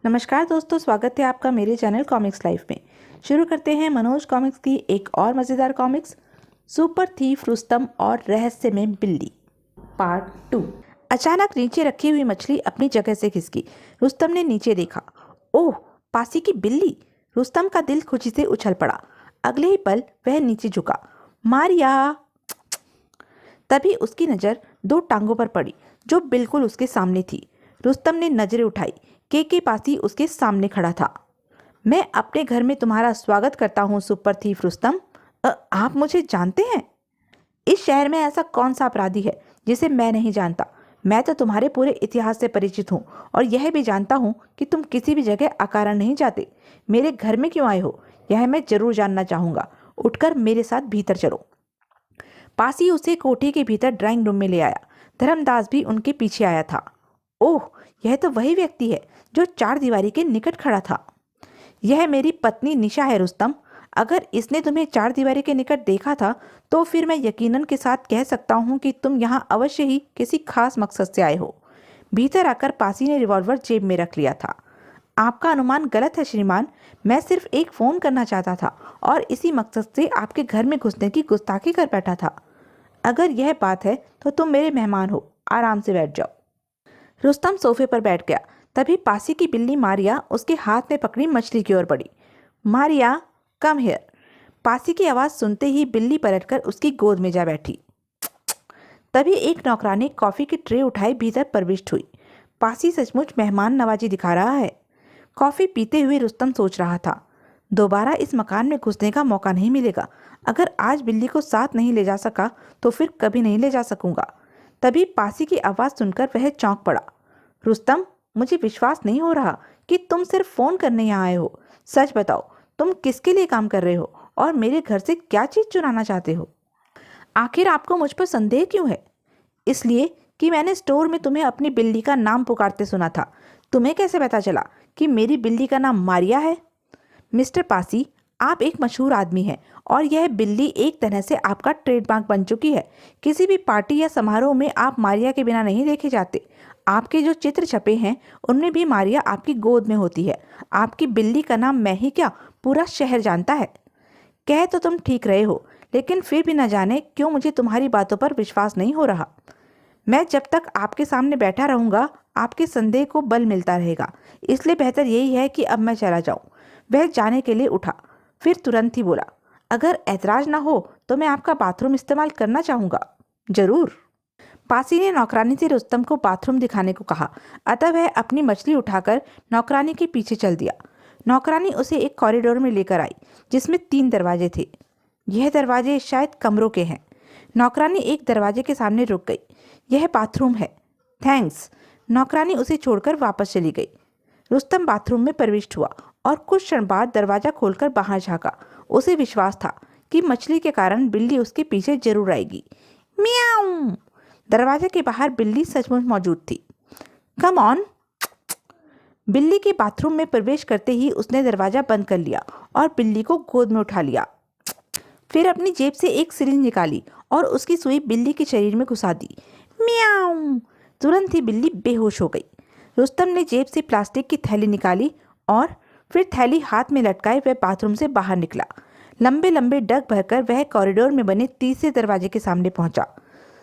नमस्कार दोस्तों, स्वागत है आपका मेरे चैनल कॉमिक्स लाइफ में। शुरू करते हैं मनोज कॉमिक्स की एक और मज़ेदार कॉमिक्स, सुपर थीफ रुस्तम और रहस्य में बिल्ली पार्ट 2। अचानक नीचे रखी हुई मछली अपनी जगह से खिसकी। रुस्तम ने नीचे देखा। ओह, पासी की बिल्ली! रुस्तम का दिल खुशी से उछल पड़ा। अगले ही पल वह नीचे झुका। मारिया! तभी उसकी नज़र दो टांगों पर पड़ी जो बिल्कुल उसके सामने थी। रुस्तम ने नजरें उठाई। के पासी उसके सामने खड़ा था। मैं अपने घर में तुम्हारा स्वागत करता हूँ सुपर थीफ रुस्तम। आप मुझे जानते हैं? इस शहर में ऐसा कौन सा अपराधी है जिसे मैं नहीं जानता? मैं तो तुम्हारे पूरे इतिहास से परिचित हूँ और यह भी जानता हूँ कि तुम किसी भी जगह अकारण नहीं जाते। मेरे घर में क्यों आए हो, यह मैं जरूर जानना चाहूँगा। उठकर मेरे साथ भीतर चलो। पासी उसे कोठी के भीतर ड्राइंग रूम में ले आया। धर्मदास भी उनके पीछे आया था। ओह, यह तो वही व्यक्ति है जो चार दीवारी के निकट खड़ा था। यह मेरी पत्नी निशा है रुस्तम। अगर इसने तुम्हें चार दीवारी के निकट देखा था तो फिर मैं यकीनन के साथ कह सकता हूँ कि तुम यहाँ अवश्य ही किसी खास मकसद से आए हो। भीतर आकर पासी ने रिवॉल्वर जेब में रख लिया था। आपका अनुमान गलत है श्रीमान। मैं सिर्फ एक फ़ोन करना चाहता था और इसी मकसद से आपके घर में घुसने की गुस्ताखी कर बैठा था। अगर यह बात है तो तुम मेरे मेहमान हो, आराम से बैठ जाओ। रुस्तम सोफे पर बैठ गया। तभी पासी की बिल्ली मारिया उसके हाथ में पकड़ी मछली की ओर बढ़ी। Maria, come here. पासी की आवाज़ सुनते ही बिल्ली पलटकर उसकी गोद में जा बैठी। तभी एक नौकरानी कॉफ़ी की ट्रे उठाए भीतर प्रविष्ट हुई। पासी सचमुच मेहमान नवाजी दिखा रहा है। कॉफ़ी पीते हुए रुस्तम सोच रहा था, दोबारा इस मकान में घुसने का मौका नहीं मिलेगा। अगर आज बिल्ली को साथ नहीं ले जा सका तो फिर कभी नहीं ले जा सकूंगा। तभी पासी की आवाज़ सुनकर वह चौंक पड़ा। रुस्तम, मुझे विश्वास नहीं हो रहा कि तुम सिर्फ फ़ोन करने यहाँ आए हो। सच बताओ, तुम किसके लिए काम कर रहे हो और मेरे घर से क्या चीज़ चुराना चाहते हो? आखिर आपको मुझ पर संदेह क्यों है? इसलिए कि मैंने स्टोर में तुम्हें अपनी बिल्ली का नाम पुकारते सुना था। तुम्हें कैसे पता चला कि मेरी बिल्ली का नाम मारिया है? मिस्टर पासी, आप एक मशहूर आदमी हैं और यह बिल्ली एक तरह से आपका ट्रेडमार्क बन चुकी है। किसी भी पार्टी या समारोह में आप मारिया के बिना नहीं देखे जाते। आपके जो चित्र छपे हैं उनमें भी मारिया आपकी गोद में होती है। आपकी बिल्ली का नाम मैं ही क्या, पूरा शहर जानता है। कह तो तुम ठीक रहे हो, लेकिन फिर भी न जाने क्यों मुझे तुम्हारी बातों पर विश्वास नहीं हो रहा। मैं जब तक आपके सामने बैठा रहूंगा आपके संदेह को बल मिलता रहेगा। इसलिए बेहतर यही है कि अब मैं चला जाऊं। वह जाने के लिए उठा, फिर तुरंत ही बोला, अगर ऐतराज ना हो तो मैं आपका बाथरूम इस्तेमाल करना चाहूँगा। जरूर। पासी ने नौकरानी से रुस्तम को बाथरूम दिखाने को कहा। अतः वह अपनी मछली उठाकर नौकरानी के पीछे चल दिया। नौकरानी उसे एक कॉरिडोर में लेकर आई जिसमें 3 दरवाजे थे। यह दरवाजे शायद कमरों के हैं। नौकरानी एक दरवाजे के सामने रुक गई। यह बाथरूम है। थैंक्स। नौकरानी उसे छोड़कर वापस चली गई। रुस्तम बाथरूम में प्रविष्ट हुआ और कुछ क्षण बाद दरवाजा खोलकर बाहर झांका। उसे विश्वास था कि मछली के कारण बिल्ली उसके पीछे जरूर आएगी। मियाऊं! दरवाजे के बाहर बिल्ली सचमुच मौजूद थी। Come on! बिल्ली के बाथरूम में प्रवेश करते ही उसने दरवाजा बंद कर लिया और बिल्ली को गोद में उठा लिया। फिर अपनी जेब से एक सिरिंज निकाली और उसकी सुई बिल्ली के शरीर में घुसा दी। मियाऊं! तुरंत ही बिल्ली बेहोश हो गई। रुस्तम ने जेब से प्लास्टिक की थैली निकाली और फिर थैली हाथ में लटकाए वह बाथरूम से बाहर निकला। लंबे लंबे डग भरकर वह कॉरिडोर में बने तीसरे दरवाजे के सामने पहुंचा।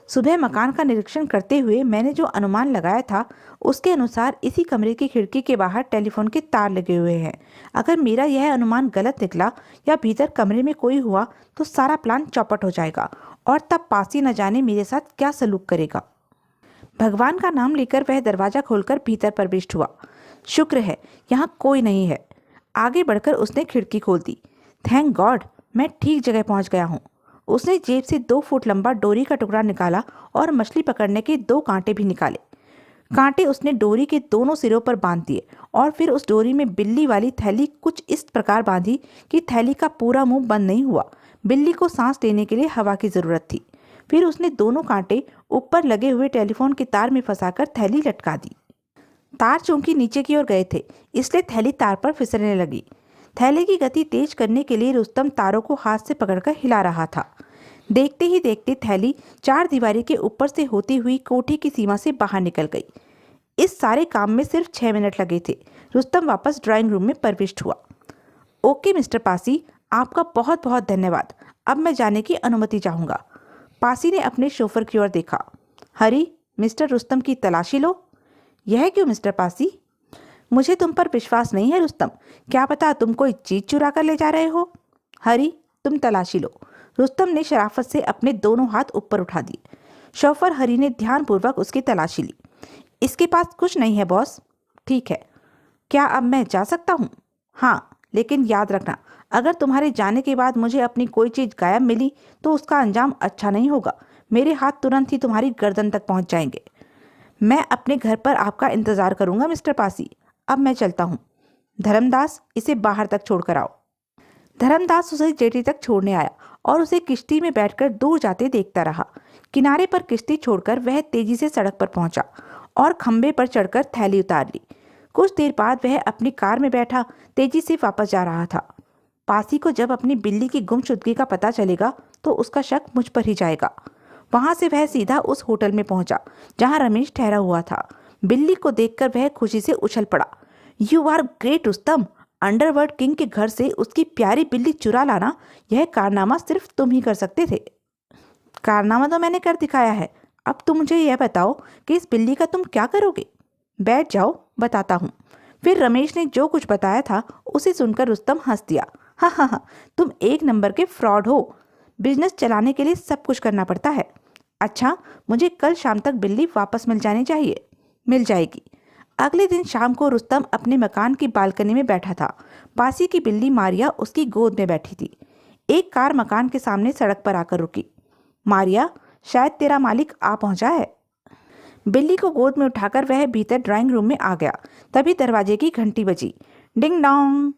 सुबह मकान का निरीक्षण करते हुए मैंने जो अनुमान लगाया था उसके अनुसार इसी कमरे की खिड़की के बाहर टेलीफोन के तार लगे हुए हैं। अगर मेरा यह अनुमान गलत निकला या भीतर कमरे में कोई हुआ तो सारा प्लान चौपट हो जाएगा और तब पासी न जाने मेरे साथ क्या सलूक करेगा। भगवान का नाम लेकर वह दरवाजा खोलकर भीतर प्रविष्ट हुआ। शुक्र है यहाँ कोई नहीं है। आगे बढ़कर उसने खिड़की खोल दी। थैंक गॉड, मैं ठीक जगह पहुँच गया हूँ। उसने जेब से 2 फुट लंबा डोरी का टुकड़ा निकाला और मछली पकड़ने के 2 कांटे भी निकाले। कांटे उसने डोरी के दोनों सिरों पर बांध दिए और फिर उस डोरी में बिल्ली वाली थैली कुछ इस प्रकार बांधी कि थैली का पूरा मुंह बंद नहीं हुआ। बिल्ली को सांस लेने के लिए हवा की जरूरत थी। फिर उसने दोनों कांटे ऊपर लगे हुए टेलीफोन के तार में फंसाकर थैली लटका दी। तार चूंकि नीचे की ओर गए थे इसलिए थैली तार पर फिसलने लगी। थैले की गति तेज करने के लिए रुस्तम तारों को हाथ से पकड़कर हिला रहा था। देखते ही देखते थैली चार दीवारी के ऊपर से होती हुई कोठी की सीमा से बाहर निकल गई। इस सारे काम में सिर्फ 6 मिनट लगे थे। रुस्तम वापस ड्राइंग रूम में प्रविष्ट हुआ। ओके मिस्टर पासी, आपका बहुत बहुत धन्यवाद। अब मैं जाने की अनुमति चाहूँगा। पासी ने अपने शोफर की ओर देखा। हरी, मिस्टर रुस्तम की तलाशी लो। यह क्यों मिस्टर पासी? मुझे तुम पर विश्वास नहीं है रुस्तम। क्या पता तुम कोई चीज चुरा कर ले जा रहे हो। हरी, तुम तलाशी लो। रुस्तम ने शराफत से अपने दोनों हाथ ऊपर उठा दिए। शोफर हरी ने ध्यानपूर्वक उसकी तलाशी ली। इसके पास कुछ नहीं है बॉस। ठीक है, क्या अब मैं जा सकता हूँ? हाँ, लेकिन याद रखना, अगर तुम्हारे जाने के बाद मुझे अपनी कोई चीज़ गायब मिली तो उसका अंजाम अच्छा नहीं होगा। मेरे हाथ तुरंत ही तुम्हारी गर्दन तक पहुँच जाएंगे। मैं अपने घर पर आपका इंतज़ार करूँगा मिस्टर पासी। अब मैं चलता हूँ। धर्मदास, इसे बाहर तक छोड़कर आओ। धर्मदास उसे जेटी तक छोड़ने आया और उसे किश्ती में बैठकर दूर जाते देखता रहा। किनारे पर किश्ती छोड़कर वह तेजी से सड़क पर पहुंचा और खंबे पर चढ़कर थैली उतार ली। कुछ देर बाद वह अपनी कार में बैठा तेजी से वापस जा रहा था। पासी को जब अपनी बिल्ली की गुमशुदगी का पता चलेगा तो उसका शक मुझ पर ही जाएगा। वहां से वह सीधा उस होटल में पहुंचा जहां रमेश ठहरा हुआ था। बिल्ली को देखकर वह खुशी से उछल पड़ा। You are great Rustam. Underworld king के घर से उसकी प्यारी बिल्ली चुरा लाना, यह कारनामा सिर्फ तुम ही कर सकते थे। कारनामा तो मैंने कर दिखाया है। अब तुम मुझे यह बताओ कि इस बिल्ली का तुम क्या करोगे? बैठ जाओ, बताता हूँ। फिर रमेश ने जो कुछ बताया था उसे सुनकर रुस्तम हंस दिया। हाँ हाँ हाँ, तुम एक नंबर के फ्रॉड हो। बिजनेस चलाने के लिए सब कुछ करना पड़ता है। अच्छा, मुझे कल शाम तक बिल्ली वापस मिल जानी चाहिए। मिल जाएगी। अगले दिन शाम को रुस्तम अपने मकान की बालकनी में बैठा था। पासी की बिल्ली मारिया उसकी गोद में बैठी थी। एक कार मकान के सामने सड़क पर आकर रुकी। मारिया, शायद तेरा मालिक आ पहुंचा है। बिल्ली को गोद में उठाकर वह भीतर ड्राइंग रूम में आ गया। तभी दरवाजे की घंटी बजी। Ding dong.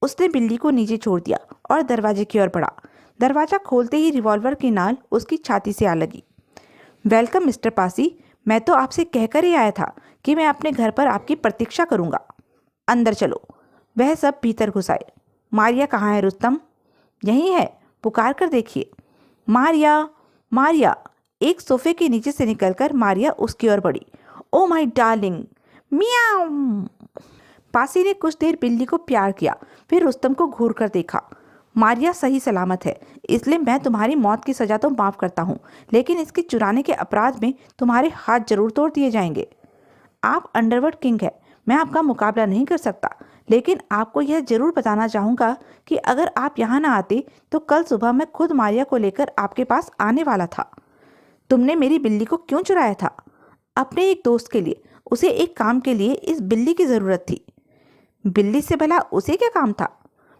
उसने बिल्ली को नीचे छोड़ दिया और दरवाजे की ओर बढ़ा। दरवाजा खोलते ही रिवॉल्वर की नाल उसकी छाती से आ लगी। वेलकम मिस्टर पासी, मैं तो आपसे कहकर ही आया था कि मैं अपने घर पर आपकी प्रतीक्षा करूंगा। अंदर चलो। वह सब भीतर घुस आए। मारिया कहाँ है रुस्तम? यहीं है, पुकार कर देखिए। मारिया, मारिया। एक सोफे के नीचे से निकलकर मारिया उसकी ओर बढ़ी। Oh my darling, meow. पासी ने कुछ देर बिल्ली को प्यार किया, फिर रुस्तम को घूर कर देखा। मारिया सही सलामत है, इसलिए मैं तुम्हारी मौत की सजा तो माफ करता हूँ, लेकिन इसके चुराने के अपराध में तुम्हारे हाथ जरूर तोड़ दिए जाएंगे। आप अंडरवर्ल्ड किंग है, मैं आपका मुकाबला नहीं कर सकता, लेकिन आपको यह जरूर बताना चाहूँगा कि अगर आप यहाँ ना आते तो कल सुबह मैं खुद मारिया को लेकर आपके पास आने वाला था। तुमने मेरी बिल्ली को क्यों चुराया था? अपने एक दोस्त के लिए। उसे एक काम के लिए इस बिल्ली की ज़रूरत थी। बिल्ली से भला उसे क्या काम था?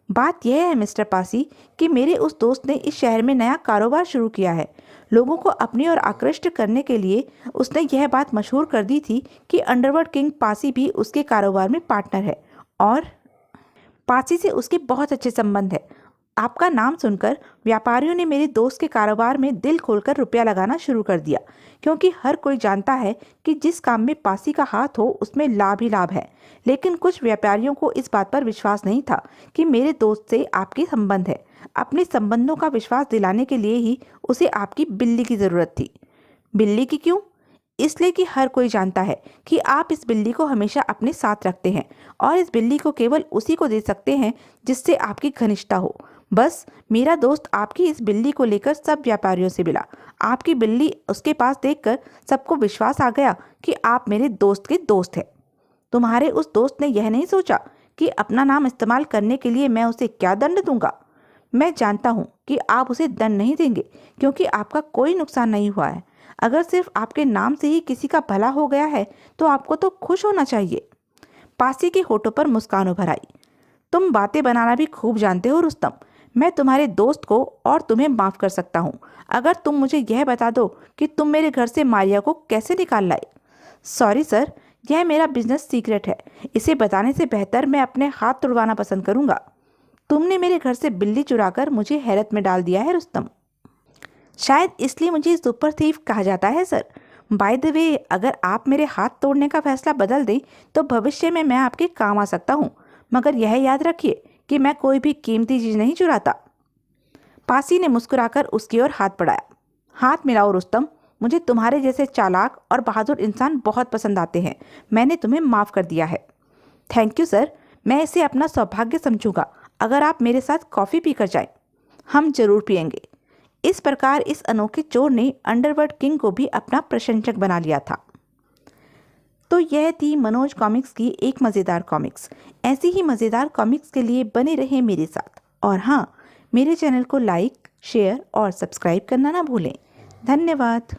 बात यह है मिस्टर पासी कि मेरे उस दोस्त ने इस शहर में नया कारोबार शुरू किया है। लोगों को अपनी ओर आकृष्ट करने के लिए उसने यह बात मशहूर कर दी थी कि अंडरवर्ल्ड किंग पासी भी उसके कारोबार में पार्टनर है और पासी से उसके बहुत अच्छे संबंध है। आपका नाम सुनकर व्यापारियों ने मेरे दोस्त के कारोबार में दिल खोलकर रुपया लगाना शुरू कर दिया, क्योंकि हर कोई जानता है कि जिस काम में पासी का हाथ हो उसमें लाभ ही लाभ है। लेकिन कुछ व्यापारियों को इस बात पर विश्वास नहीं था कि मेरे दोस्त से आपके संबंध है। अपने संबंधों का विश्वास दिलाने के लिए ही उसे आपकी बिल्ली की ज़रूरत थी। बिल्ली की क्यों? इसलिए कि हर कोई जानता है कि आप इस बिल्ली को हमेशा अपने साथ रखते हैं और इस बिल्ली को केवल उसी को दे सकते हैं जिससे आपकी घनिष्ठता हो। बस मेरा दोस्त आपकी इस बिल्ली को लेकर सब व्यापारियों से मिला। आपकी बिल्ली उसके पास देखकर सबको विश्वास आ गया कि आप मेरे दोस्त के दोस्त हैं। तुम्हारे उस दोस्त ने यह नहीं सोचा कि अपना नाम इस्तेमाल करने के लिए मैं उसे क्या दंड दूंगा। मैं जानता हूँ कि आप उसे दंड नहीं देंगे, क्योंकि आपका कोई नुकसान नहीं हुआ है। अगर सिर्फ आपके नाम से ही किसी का भला हो गया है तो आपको तो खुश होना चाहिए। पासी के होठों पर मुस्कान उभर आई। तुम बातें बनाना भी खूब जानते हो रुस्तम। मैं तुम्हारे दोस्त को और तुम्हें माफ कर सकता हूँ अगर तुम मुझे यह बता दो कि तुम मेरे घर से मारिया को कैसे निकाल लाए। सॉरी सर, यह मेरा बिजनेस सीक्रेट है। इसे बताने से बेहतर मैं अपने हाथ तुड़वाना पसंद करूँगा। तुमने मेरे घर से बिल्ली चुराकर मुझे हैरत में डाल दिया है रुस्तम। शायद इसलिए मुझे सुपर थीफ कहा जाता है सर। बाय द वे, अगर आप मेरे हाथ तोड़ने का फैसला बदल दें तो भविष्य में मैं आपके काम आ सकता हूँ, मगर यह याद रखिए कि मैं कोई भी कीमती चीज़ नहीं चुराता। पासी ने मुस्कुराकर उसकी ओर हाथ बढ़ाया। हाथ मिलाओ रुस्तम, मुझे तुम्हारे जैसे चालाक और बहादुर इंसान बहुत पसंद आते हैं। मैंने तुम्हें माफ़ कर दिया है। थैंक यू सर, मैं इसे अपना सौभाग्य समझूंगा अगर आप मेरे साथ कॉफ़ी पीकर जाएं। हम जरूर पियेंगे। इस प्रकार इस अनोखे चोर ने अंडरवर्ल्ड किंग को भी अपना प्रशंसक बना लिया था। तो यह थी मनोज कॉमिक्स की एक मज़ेदार कॉमिक्स। ऐसी ही मज़ेदार कॉमिक्स के लिए बने रहें मेरे साथ। और हाँ, मेरे चैनल को लाइक, शेयर और सब्सक्राइब करना ना भूलें। धन्यवाद।